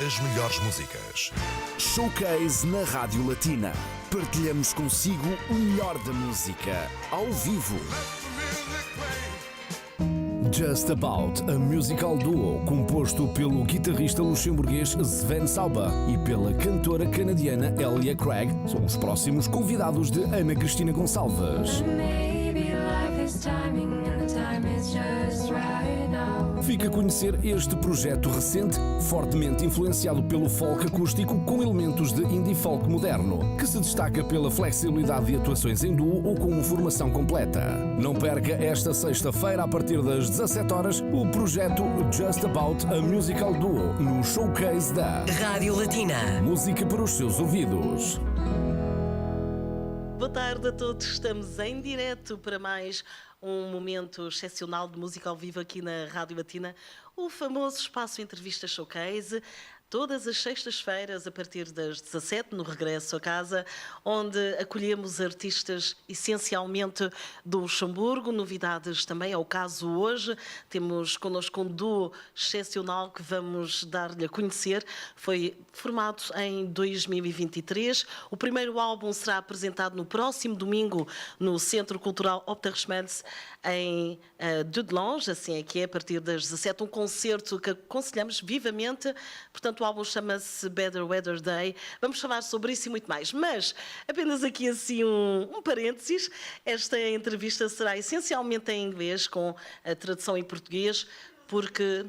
As melhores músicas. Showcase na Rádio Latina. Partilhamos consigo o melhor da música, ao vivo. Just About, a musical duo composto pelo guitarrista luxemburguês Sven Sauber e pela cantora canadiana Elya Craig, são os próximos convidados de Ana Cristina Gonçalves. Fica a conhecer este projeto recente, fortemente influenciado pelo folk acústico com elementos de indie folk moderno, que se destaca pela flexibilidade de atuações em duo ou com formação completa. Não perca esta sexta-feira, a partir das 17 horas, o projeto Just About, a musical duo, no showcase da Rádio Latina. Música para os seus ouvidos. Boa tarde a todos, estamos em direto para mais um momento excepcional de música ao vivo aqui na Rádio Latina, o famoso espaço Entrevista Showcase, todas as sextas-feiras a partir das 17, no regresso a casa, onde acolhemos artistas essencialmente do Luxemburgo, novidades também, é o caso hoje, temos connosco um duo excepcional que vamos dar-lhe a conhecer, foi formado em 2023, o primeiro álbum será apresentado no próximo domingo no Centro Cultural Opderschmelz em Dudelange, assim é que é, a partir das 17, um concerto que aconselhamos vivamente, portanto o álbum chama-se Better Weather Day. Vamos falar sobre isso e muito mais. Mas, apenas aqui assim um parênteses, esta entrevista será essencialmente em inglês, com a tradução em português, porque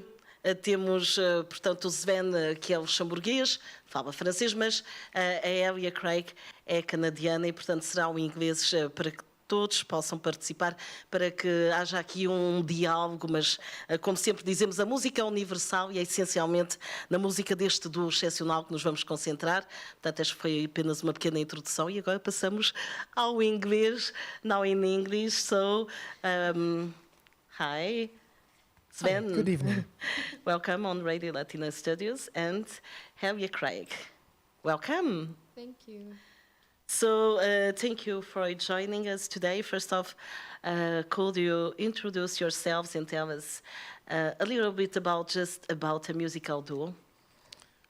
temos, portanto, o Sven, que é luxemburguês, fala francês, mas a Elya Craig é canadiana e, portanto, será um inglês para que todos possam participar, para que haja aqui um diálogo, mas como sempre dizemos, a música é universal e é essencialmente na música deste duo excepcional que nos vamos concentrar. Portanto, esta foi apenas uma pequena introdução e agora passamos ao inglês, now in English. So, hi, Sven. Hi, good evening. Welcome on Radio Latina Studios, and Elya Craig. Welcome. Thank you. So, thank you for joining us today. First off, could you introduce yourselves and tell us a little bit about a musical duo?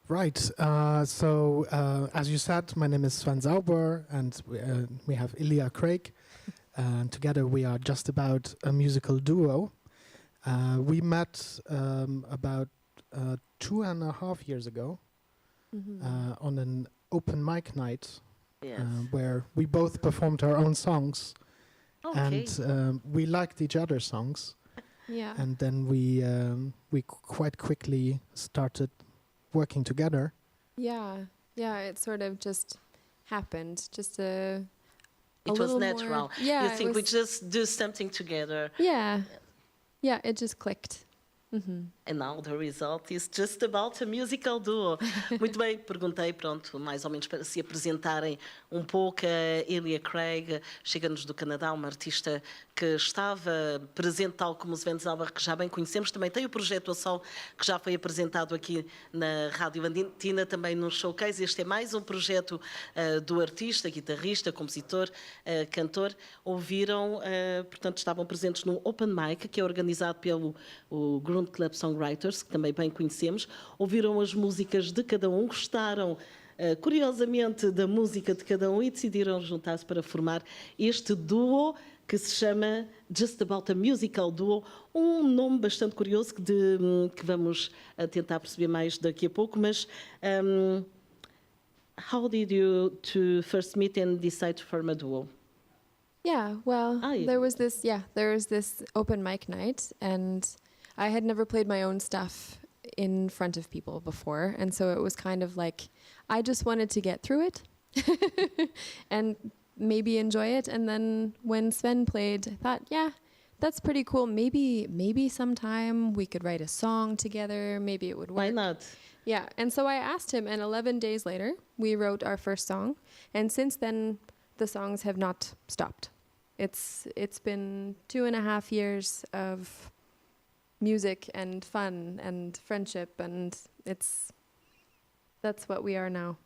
Right. So, as you said, my name is Sven Sauber, and we have Elya Craig. And together we are Just About, a musical duo. We met about 2.5 years ago on an open mic night. Yes. Where we both performed our own songs, Okay. and we liked each other's songs, Yeah. and then we quite quickly started working together. Yeah. It sort of just happened. Just a It was little natural. More, yeah. You think we just do something together, Yeah. Yeah. It just clicked. and now the result is Just About, a musical duo. Muito bem, perguntei, pronto, mais ou menos para se apresentarem um pouco. A Elya Craig chega-nos do Canadá, uma artista que estava presente, tal como o Sven Sauber, que já bem conhecemos. Também tem o projeto A Sol, que já foi apresentado aqui na Rádio Latina, também no showcase. Este é mais um projeto do artista, guitarrista, compositor, cantor. Ouviram, portanto, estavam presentes num open mic, que é organizado pelo Grund Club Songwriters, que também bem conhecemos. Ouviram as músicas de cada um, gostaram curiosamente da música de cada um e decidiram juntar-se para formar este duo que se chama Just About, a Musical Duo, um nome bastante curioso que vamos tentar perceber mais daqui a pouco, mas how did you two first meet and decide to form a duo? Yeah. Well, you- there was this open mic night, and I had never played my own stuff in front of people before, and so it was kind of like I just wanted to get through it and maybe enjoy it. And then when Sven played, I thought, yeah, that's pretty cool. Maybe sometime we could write a song together. Maybe it would work. Why not? Yeah, and so I asked him, and 11 days later, we wrote our first song, and since then, the songs have not stopped. It's been 2.5 years of music and fun and friendship, and that's what we are now.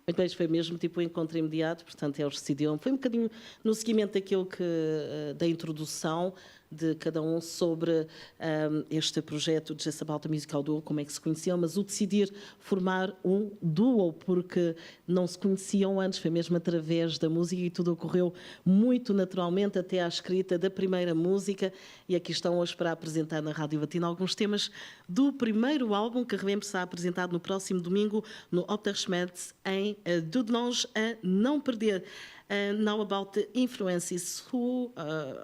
Muito bem, foi mesmo tipo um encontro imediato, portanto eles decidiram, foi um bocadinho no seguimento daquilo que da introdução de cada um sobre este projeto Just About a Musical Duo, como é que se conheciam, mas o decidir formar um duo, porque não se conheciam antes, foi mesmo através da música e tudo ocorreu muito naturalmente até à escrita da primeira música, e aqui estão hoje para apresentar na Rádio Latina alguns temas do primeiro álbum, que relembro será apresentado no próximo domingo no Opderschmelz em Dudelange, a não perder. Now about the influences, who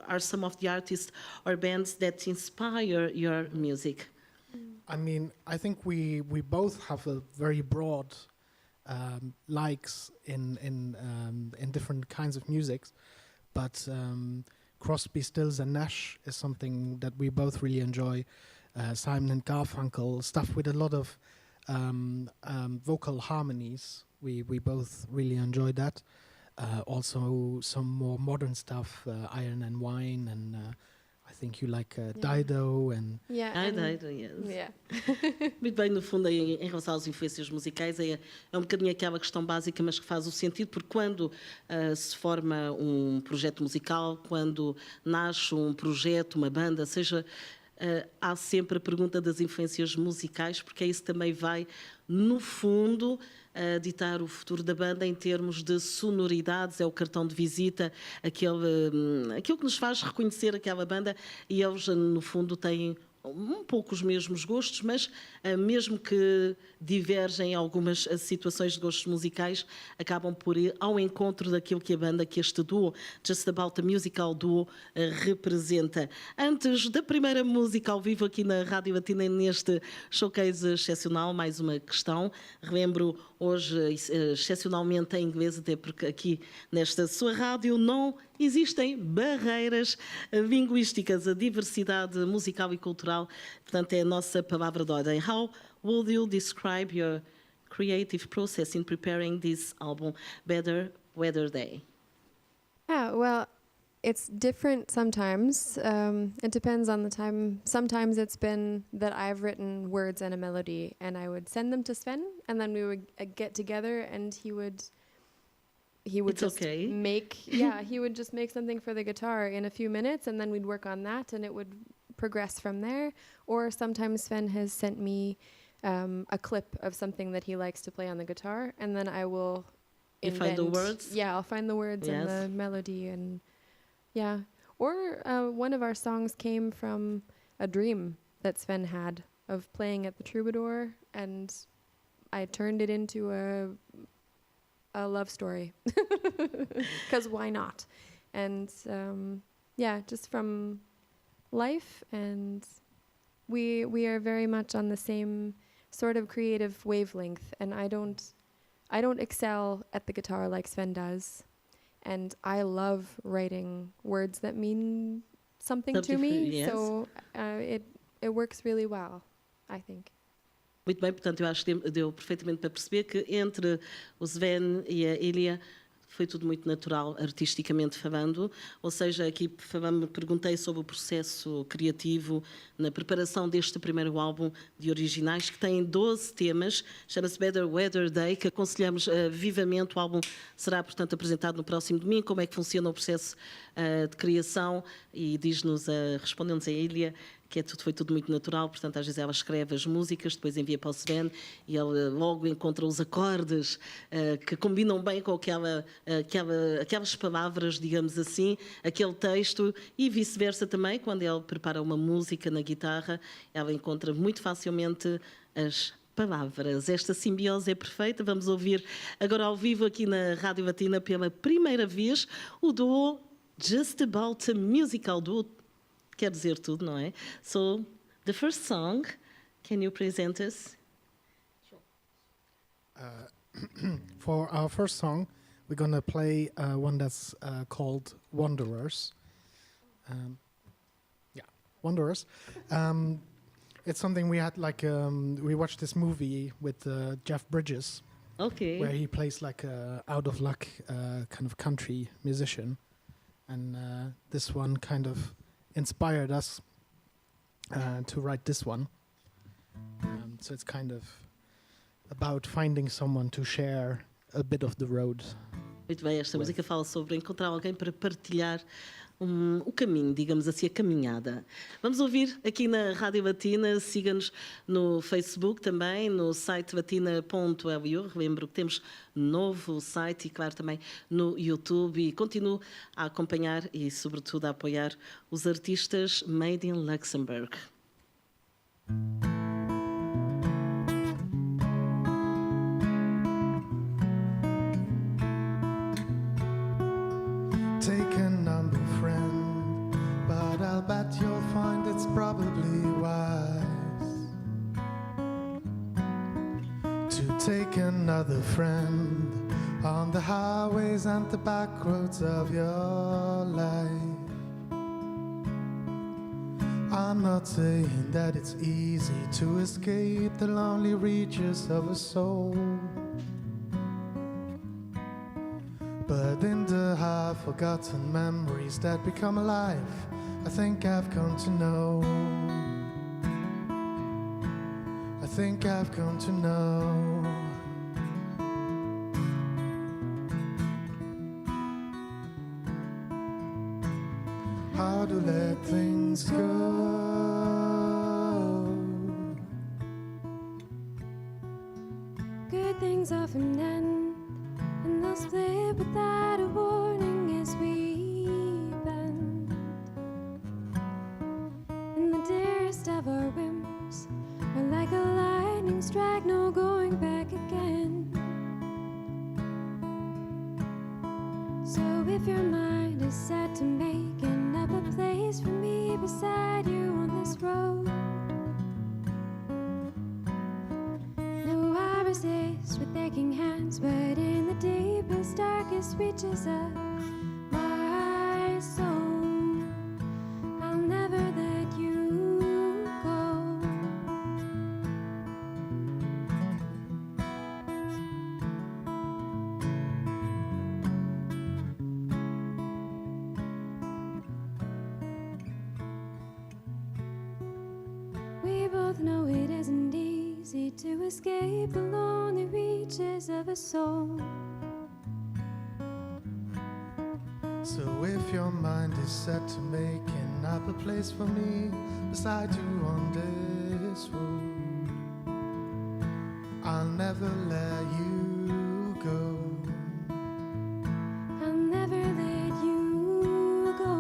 are some of the artists or bands that inspire your music? I mean, I think we both have a very broad likes in different kinds of music, but Crosby, Stills and Nash is something that we both really enjoy. Simon and Garfunkel, stuff with a lot of vocal harmonies. We both really enjoy that. Also some more modern stuff, Iron and Wine, and I think you like Dido and... Yeah. Dido, yes. Yeah. Muito bem, no fundo, em relação às influências musicais, é um bocadinho aquela questão básica, mas que faz o sentido, porque quando se forma um projeto musical, quando nasce um projeto, uma banda, seja... há sempre a pergunta das influências musicais, porque é isso que também vai, no fundo, ditar o futuro da banda em termos de sonoridades, é o cartão de visita, aquilo que nos faz reconhecer aquela banda, e eles, no fundo, têm um pouco os mesmos gostos, mas mesmo que divergem algumas situações de gostos musicais, acabam por ir ao encontro daquilo que a banda, que este duo, Just About a Musical Duo, representa. Antes da primeira música ao vivo aqui na Rádio Latina, neste showcase excepcional, mais uma questão. Relembro hoje, excepcionalmente em inglês, até porque aqui nesta sua rádio não existem barreiras linguísticas, a diversidade musical e cultural, portanto, é a nossa palavra de ordem. How would you describe your creative process in preparing this album, Better Weather Day? Well, it's different sometimes. It depends on the time. Sometimes it's been that I've written words and a melody, and I would send them to Sven, and then we would get together, and he would It's just okay. he would just make something for the guitar in a few minutes, and then we'd work on that, and it would progress from there. Or sometimes Sven has sent me a clip of something that he likes to play on the guitar, and then I will find the words? Yeah, I'll find the words and the melody, and or one of our songs came from a dream that Sven had of playing at the Troubadour, and I turned it into a love story, because why not? And just from life, and we are very much on the same sort of creative wavelength, and I don't excel at the guitar like Sven does, and I love writing words that mean something to me, yes. So it works really well, I think. Muito bem, portanto, eu acho que deu perfeitamente para perceber que entre o Sven e a Elya foi tudo muito natural, artisticamente falando, ou seja, aqui perguntei sobre o processo criativo na preparação deste primeiro álbum de originais, que tem 12 temas, chama-se Better Weather Day, que aconselhamos vivamente. O álbum será, portanto, apresentado no próximo domingo. Como é que funciona o processo de criação? E respondendo-nos a Elya, que foi tudo muito natural, portanto, às vezes ela escreve as músicas, depois envia para o Sven e ele logo encontra os acordes que combinam bem com aquelas palavras, digamos assim, aquele texto, e vice-versa também, quando ele prepara uma música na guitarra, ela encontra muito facilmente as palavras. Esta simbiose é perfeita. Vamos ouvir agora ao vivo aqui na Rádio Latina pela primeira vez o duo Just About a Musical Duo. Quer dizer tudo, não é? So, the first song, can you present us? For our first song, we're going to play one that's called Wanderers. Wanderers. It's something we had we watched this movie with Jeff Bridges. Okay. Where he plays like a out-of-luck kind of country musician. And this one kind of inspired us to write this one. So it's kind of about finding someone to share a bit of the road. Muito bem, esta música fala sobre encontrar alguém para partilhar o caminho, digamos assim, a caminhada. Vamos ouvir aqui na Rádio Batina, siga-nos no Facebook também, no site batina.eu, relembro que temos novo site e, claro, também no YouTube, e continuo a acompanhar e, sobretudo, a apoiar os artistas made in Luxembourg. Take a number, friend, but I'll bet you'll find it's probably wise to take another friend on the highways and the back roads of your life. I'm not saying that it's easy to escape the lonely reaches of a soul, but in the half-forgotten memories that become alive, I think I've come to know. I think I've come to know. How to let things go. Good things often end, and they'll split without a warning as we bend. And the dearest of our whims are like a lightning strike, no going back again. So if your mind is set to making up a place for me beside you on this road, no, I resist with aching hands, but in the deepest, darkest reaches of my soul, I'll never let you go. We both know it isn't easy to escape the lonely reaches of a soul. So if your mind is set to making up a place for me beside you on this road, I'll never let you go. I'll never let you go.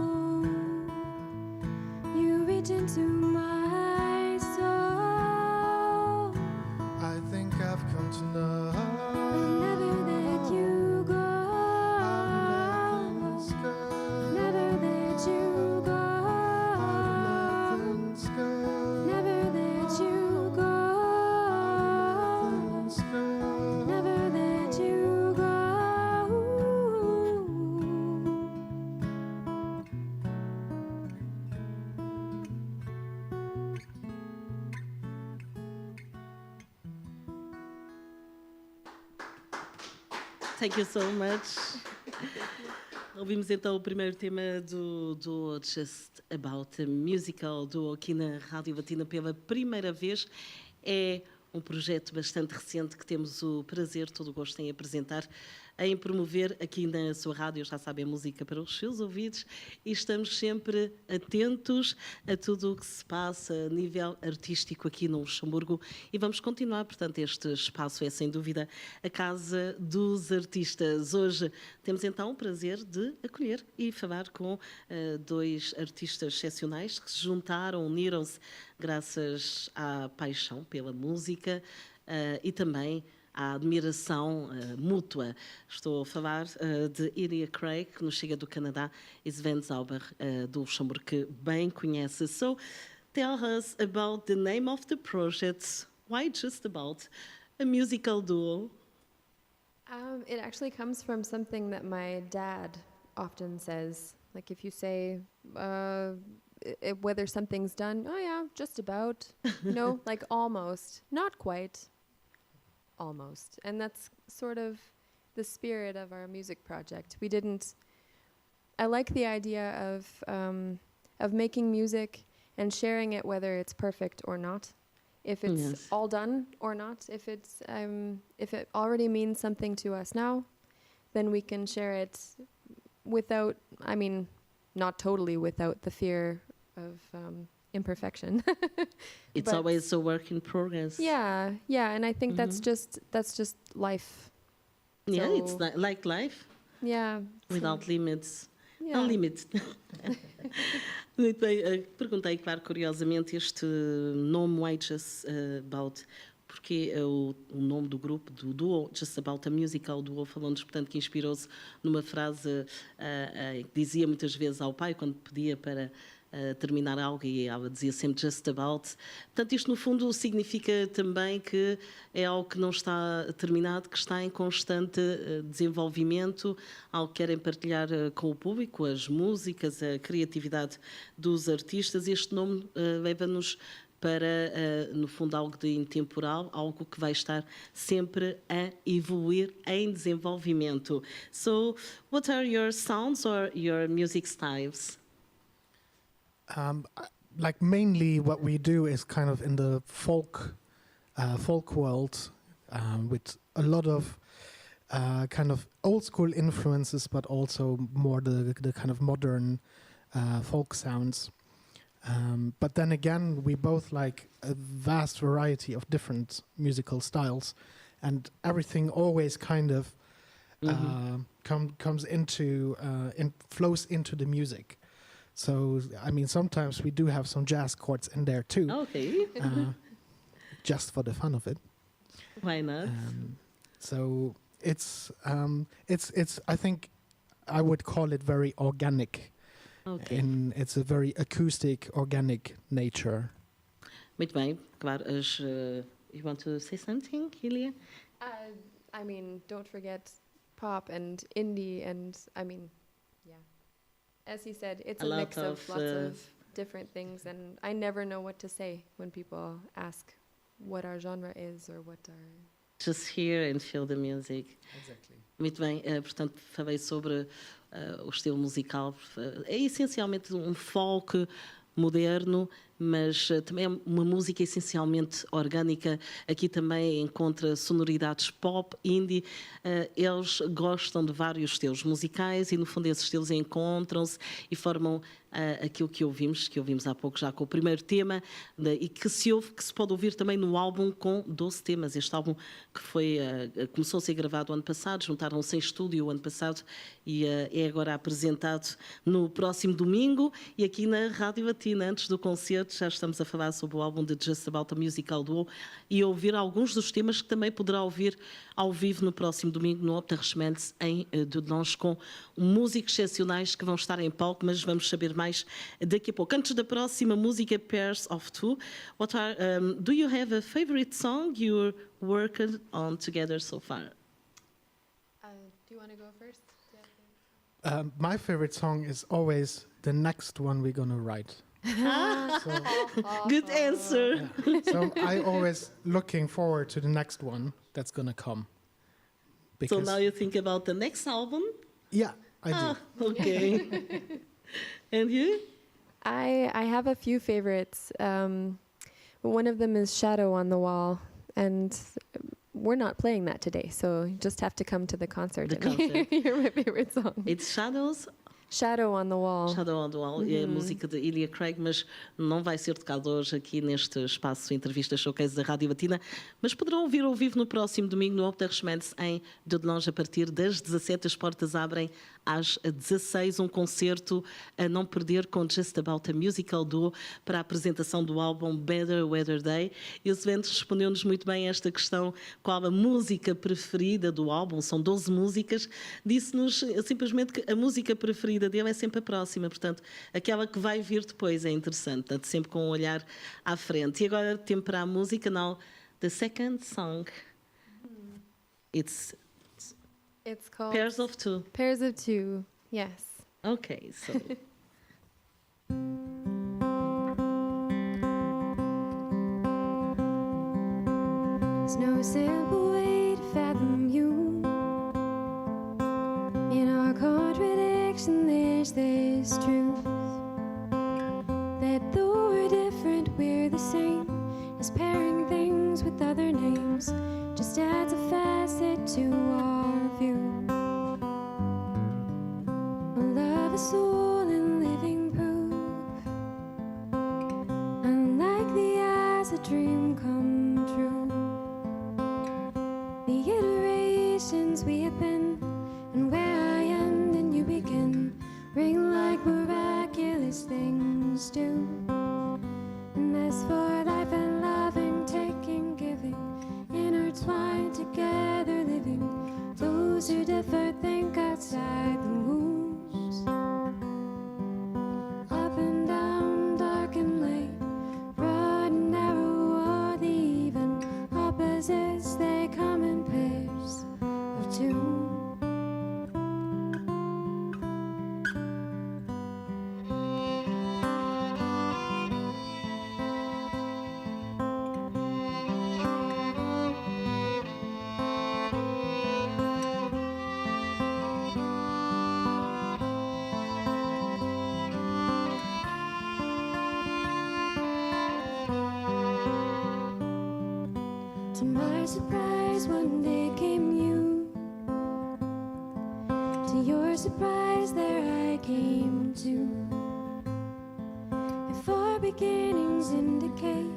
You reach into my soul. I think I've come to know. I'll never let you go. How to let things go. Never let you go. How to let things go. Never let you go. Things go. Never let you go. Thank you so much. Ouvimos então o primeiro tema do Just About a Musical do aqui na Rádio Batina pela primeira vez. É um projeto bastante recente que temos o prazer, todo o gosto em apresentar, em promover aqui na sua rádio. Já sabem, música para os seus ouvidos, e estamos sempre atentos a tudo o que se passa a nível artístico aqui no Luxemburgo, e vamos continuar. Portanto, este espaço é sem dúvida a Casa dos Artistas. Hoje temos então o prazer de acolher e falar com dois artistas excepcionais que se juntaram, uniram-se graças à paixão pela música e também à admiração mútua. Estou a falar de Elya Craig, que nos chega do Canadá, e Sven Sauber, do Luxemburgo, que bem conhece. So, tell us about the name of the project. Why just about a musical duo? It actually comes from something that my dad often says. Like if you say whether something's done, oh yeah, just about. No, like almost, not quite, almost. And that's sort of the spirit of our music project. I like the idea of making music and sharing it, whether it's perfect or not. If it's all done or not, if it already means something to us now, then we can share it without, not totally without the fear of imperfection. It's But always a work in progress. yeah, and I think that's just life. Yeah, So, it's like life, yeah. without limits. Yeah. Unlimited. Muito bem, perguntei, claro, curiosamente, este nome Why Just About, porque o nome do grupo, do duo, Just About a Musical Duo, falou-nos, portanto, que inspirou-se numa frase que dizia muitas vezes ao pai, quando pedia para terminar algo, e ela dizia sempre Just About. Portanto, isto no fundo significa também que é algo que não está terminado, que está em constante desenvolvimento, algo que querem partilhar com o público, as músicas, a criatividade dos artistas. Este nome leva-nos para, no fundo, algo de intemporal, algo que vai estar sempre a evoluir em desenvolvimento. So, what are your sounds or your music styles? Like mainly what we do is kind of in the folk world, with a lot of kind of old school influences, but also more the kind of modern folk sounds. But then again, we both like a vast variety of different musical styles, and everything always kind of comes into flows into the music. So, I mean, sometimes we do have some jazz chords in there too. Okay. Just for the fun of it. Why not? So it's I think I would call it very organic. Okay. It's a very acoustic, organic nature. Muito bem, claro. You want to say something, Elya? I mean, don't forget pop and indie, and I mean, yeah. As he said, it's a mix of lots of different things, and I never know what to say when people ask what our genre is or what our... Just hear and feel the music. Exactly. Muito bem, portanto, falei sobre o estilo musical. É essencialmente um folk moderno, mas também é uma música essencialmente orgânica. Aqui também encontra sonoridades pop, indie. Eles gostam de vários estilos musicais e, no fundo, esses estilos encontram-se e formam aquilo que ouvimos há pouco já com o primeiro tema, e que se pode ouvir também no álbum com 12 temas. Este álbum que começou a ser gravado o ano passado, juntaram-se em estúdio o ano passado e é agora apresentado no próximo domingo, e aqui na Rádio Latina, antes do concerto, já estamos a falar sobre o álbum de Just About a Musical Duo e ouvir alguns dos temas que também poderá ouvir ao vivo no próximo domingo no Opderschmelz em Dudelange, com músicos excepcionais que vão estar em palco, mas vamos saber mais daqui a pouco. Antes da próxima música, Pairs of Two, do you have a favorite song you're working on together so far? do you want to go first? My favorite song is always the next one we're gonna write. Good answer. Yeah. So I always looking forward to the next one that's gonna come. So now you think about the next album? Yeah, I do. Okay. And you? I have a few favorites. One of them is Shadow on the Wall, and we're not playing that today, so you just have to come to the concert. Hear my favorite song. It's Shadow on the Wall. Shadow on the Wall, é a música de Elya Craig, mas não vai ser tocado hoje aqui neste espaço Entrevista Showcase da Rádio Latina, mas poderão ouvir ao vivo no próximo domingo no Opderschmelz em Dudelange a partir das 17. As portas abrem às 16, um concerto a não perder com Just About a Musical Duo para a apresentação do álbum Better Weather Day. E o Sven respondeu-nos muito bem a esta questão, qual a música preferida do álbum, são 12 músicas, disse-nos simplesmente que a música preferida dele é sempre a próxima, portanto, aquela que vai vir depois é interessante, portanto, sempre com um olhar à frente. E agora, tempo para a música, now, the second song, it's called Pairs of Two. Pairs of Two, yes. Okay, so... There's no simple way to fathom you. In our contradiction, there's this truth that though we're different, we're the same. As pairing things with other names just adds a facet to our view. Love is all and as a dream come true. The iterations we have been, and where I end and you begin, ring like miraculous things do. And as for life and loving, taking, giving, intertwined together, living, those who differ think outside the rules. Up and down, dark and light, broad and narrow, or the even, opposites, they come in pairs of two. To my surprise, one day came you. To your surprise, there I came too. If our beginnings indicate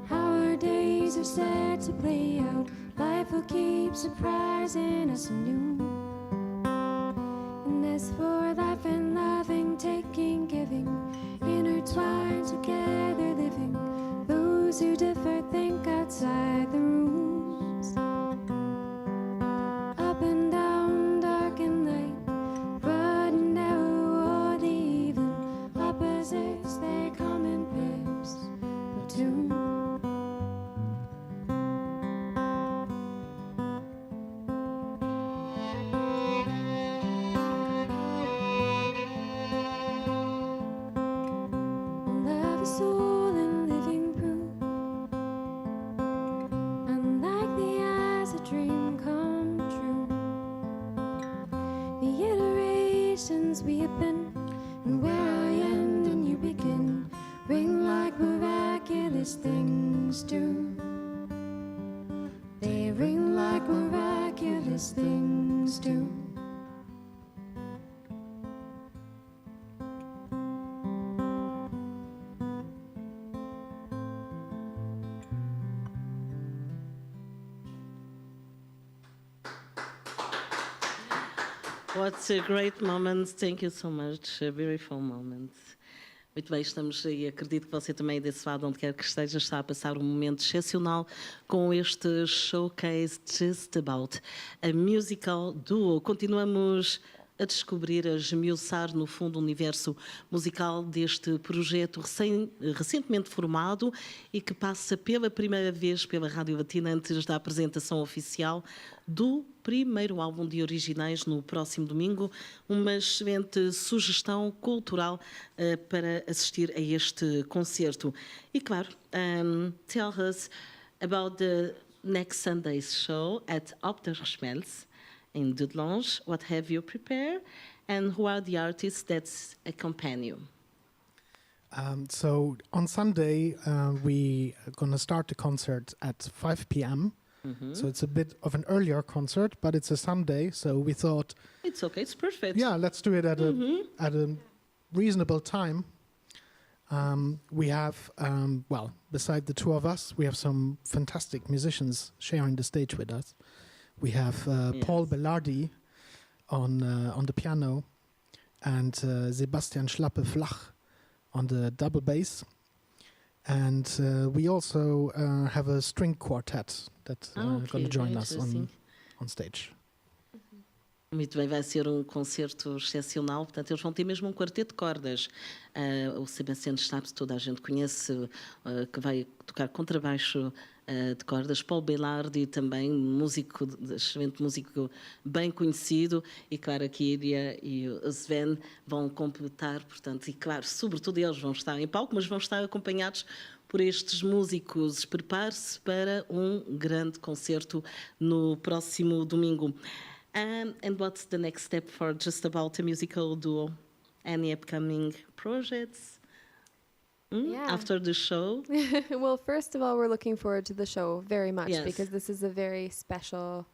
how our days are set to play out, life will keep surprising us anew. And as for life and loving, taking, giving, intertwined together, living, those who differ think outside the rules. Up and down, dark and light, broad and narrow, or the even, opposites, they come in pairs of two. Love is soul and living proof, unlikely as a dream come true. The iterations we have been, and where I end and you begin, ring like miraculous things do. They ring like miraculous things do. What a great moment. Thank you so much. A beautiful moment. Muito bem, estamos aí. Acredito que você também, desse lado, onde quer que esteja, está a passar um momento excepcional com este showcase Just About a Musical Duo. Continuamos a descobrir, a esmiuçar, no fundo, o universo musical deste projeto recentemente formado e que passa pela primeira vez pela Rádio Latina antes da apresentação oficial do primeiro álbum de originais no próximo domingo. Uma excelente sugestão cultural para assistir a este concerto. E claro, tell us about the next Sunday's show at Opderschmelz in Dudelange. What have you prepared, and who are the artists that accompany you? So on Sunday, we are going to start the concert at 5 p.m. So it's a bit of an earlier concert, but it's a Sunday, so we thought... It's okay, it's perfect. Yeah, let's do it at a reasonable time. We have, well, beside the two of us, we have some fantastic musicians sharing the stage with us. We have Paul Belardi on the piano and Sebastian Schlappe-Flach on the double bass. And we also have a string quartet that's going to join us on stage. Muito bem, vai ser um concerto excepcional. Portanto, eles vão ter mesmo um quarteto de cordas. O Sebastião Schlappe, toda a gente conhece, que vai tocar contrabaixo de cordas. Paul Belardi, também músico, excelente músico, bem conhecido. E claro, aqui Elya e o Sven vão completar, portanto, e claro, sobretudo eles vão estar em palco, mas vão estar acompanhados por estes músicos. Prepare-se para um grande concerto no próximo domingo. And what's the next step for Just About a Musical Duo? Any upcoming projects after the show? Well, first of all, we're looking forward to the show very much, Yes. because this is a very special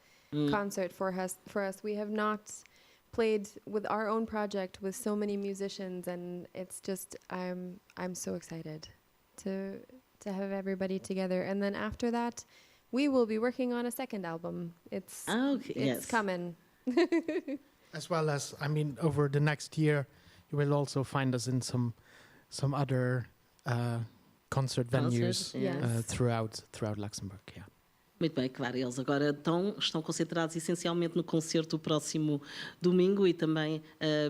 concert for us. We have not played with our own project with so many musicians, and it's just I'm so excited. to have everybody together. And then after that, we will be working on a second album. It's coming. As well as, I mean, over the next year, you will also find us in some other concert venues throughout Luxembourg. Yeah. Muito bem, claro, eles agora estão concentrados essencialmente no concerto do próximo domingo e também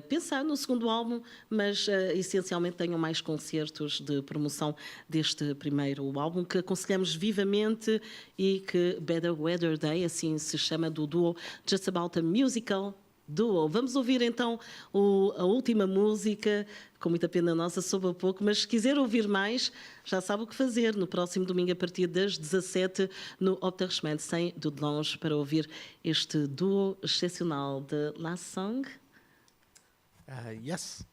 pensar no segundo álbum, mas essencialmente tenham mais concertos de promoção deste primeiro álbum que aconselhamos vivamente e que Better Weather Day, assim se chama, do duo Just About a Musical Duo. Vamos ouvir então a última música, com muita pena nossa, soube a pouco, mas se quiser ouvir mais, já sabe o que fazer. No próximo domingo, a partir das 17, no Opderschmelz, em Dudelange, para ouvir este duo excepcional de La Song. Yes.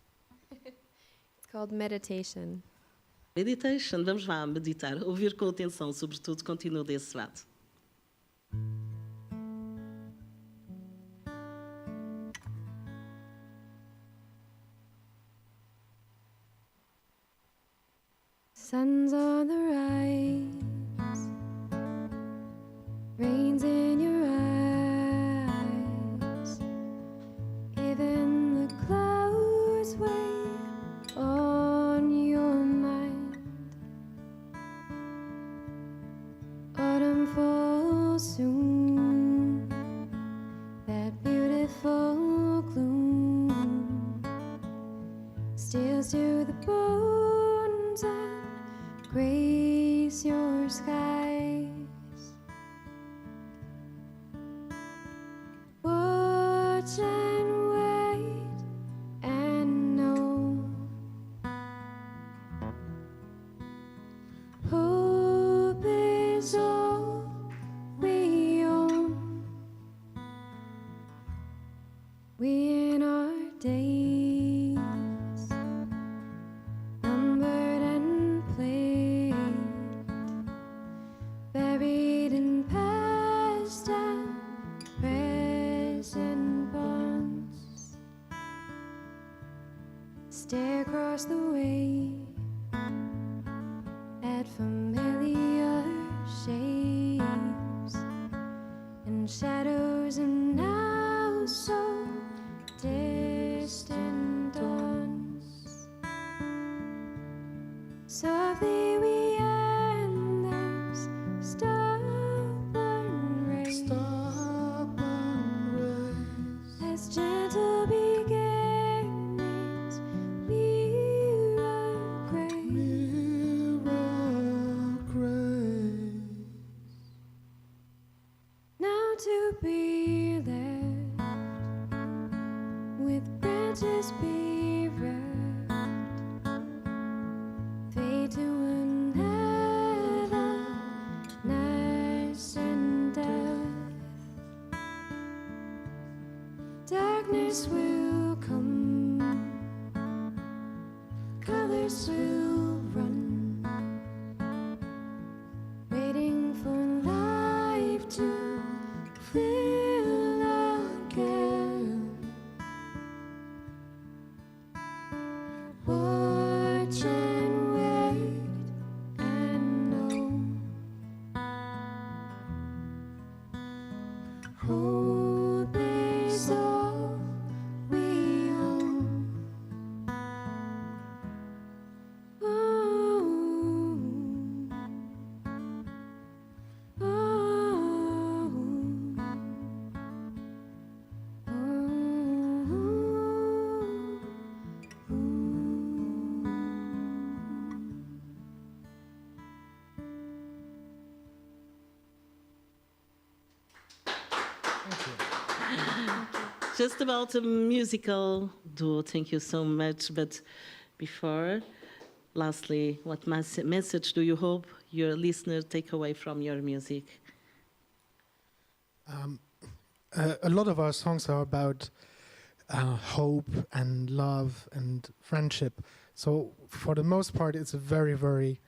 It's called Meditation. Meditation, vamos lá meditar, ouvir com atenção, sobretudo, continua desse lado. Sun's on the rise, rain's in your eyes, even the clouds weigh on your mind. Autumn falls soon, that beautiful gloom steals to the bones and grace your skies. Watch and wait and know. Hope is all we own. We in our days numbered and played, buried in past and present bonds. Stare across the way at familiar shapes and shadows, and now so distant dawns. Softly we end this stubborn race, as gentle beginnings mirror grace. Now to be left with branches bereft, fade to another nascent death. Darkness will come, colors will run, waiting for life to fill again. Watch and wait and know. Hope is all we own. Just about a musical duo, thank you so much. But before, lastly, what message do you hope your listeners take away from your music? A lot of our songs are about hope and love and friendship. So for the most part, it's a very, very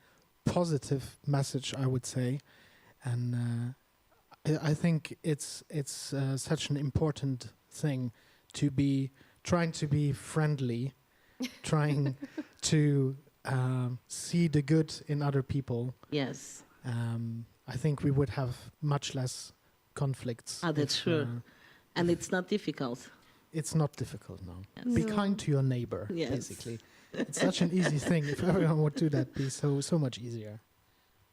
positive message, I would say. And I think it's such an important thing to be trying to be friendly, trying to see the good in other people, Yes. I think we would have much less conflicts. That's if, true. And it's not difficult. It's not difficult, no. Yes. Be No. kind to your neighbor, Yes. basically. It's such an easy thing. If everyone would do that, it'd be so much easier.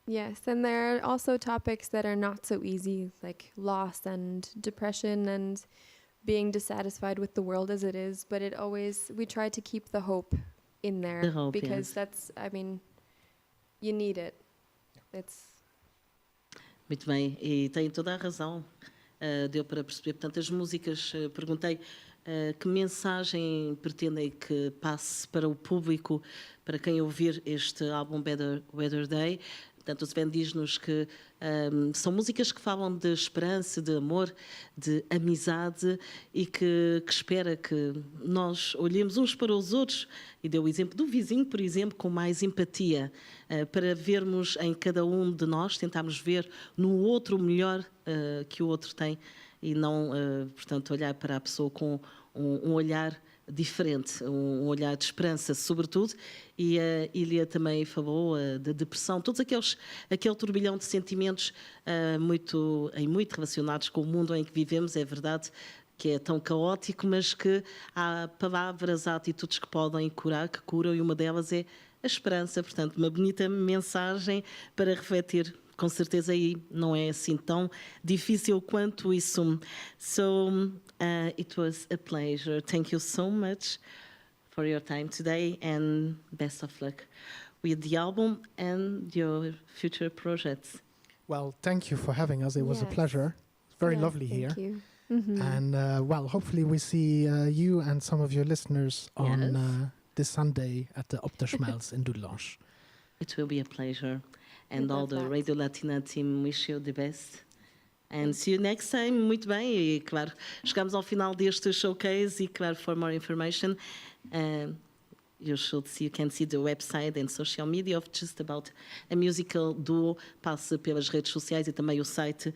Yes, and there are also topics that are not so easy, like loss and depression and being dissatisfied with the world as it is. But we try to keep the hope in there The hope, because yes. you need it. It's Muito bem, e tem toda a razão. Deu para perceber. Portanto, as músicas, perguntei que mensagem pretendem que passe para o público, para quem ouvir este álbum Better Weather Day. Portanto, o Sven diz-nos que são músicas que falam de esperança, de amor, de amizade e que espera que nós olhemos uns para os outros, e deu o exemplo do vizinho, por exemplo, com mais empatia, para vermos em cada um de nós, tentarmos ver no outro o melhor que o outro tem e não, portanto, olhar para a pessoa com um olhar diferente, um olhar de esperança, sobretudo. E a Elya também falou da depressão, todos aquele turbilhão de sentimentos muito relacionados com o mundo em que vivemos, é verdade, que é tão caótico, mas que há palavras, há atitudes que podem curar, que curam, e uma delas é a esperança. Portanto, uma bonita mensagem para refletir. Com certeza aí não é assim tão difícil quanto isso. So, it was a pleasure. Thank you so much for your time today and best of luck with the album and your future projects. Well, thank you for having us. It was a Yes. pleasure. It's very yes, lovely here. Thank you. Mhm. And, well, hopefully we see you and some of your listeners on Yes. this Sunday at the Opderschmelz in Dudelange. It will be a pleasure. And all love the that. Radio Latina team wish you the best. And see you next time. Muito bem. E, claro, chegamos ao final deste showcase. E, claro, for more information, you can see the website and social media of Just About a Musical Duo. Passe pelas redes sociais e também o site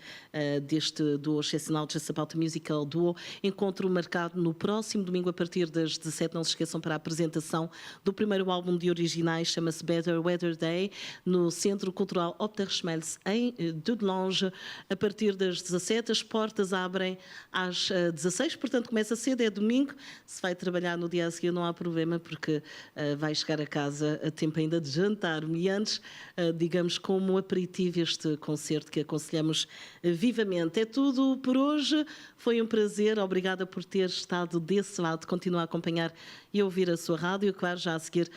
deste duo excepcional, Just About a Musical Duo. Encontro marcado no próximo domingo a partir das 17. Não se esqueçam, para a apresentação do primeiro álbum de originais, chama-se Better Weather Day, no Centro Cultural Opderschmelz, em Dudelange, a partir das 17. As portas abrem às 16, portanto começa cedo, é domingo. Se vai trabalhar no dia a seguir não há problema, porque vai chegar a casa a tempo ainda de jantar. E antes, digamos, como aperitivo, este concerto que aconselhamos vivamente. É tudo por hoje. Foi um prazer. Obrigada por ter estado desse lado. Continua a acompanhar e ouvir a sua rádio. E, claro, já a seguir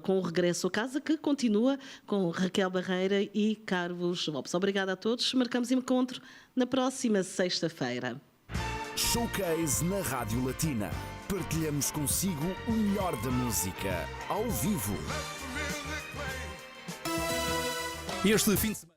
com o regresso a casa, que continua com Raquel Barreira e Carlos Lopes. Obrigada a todos. Marcamos encontro na próxima sexta-feira. Showcase na Rádio Latina. Partilhamos consigo o melhor da música, ao vivo. Este fim de semana.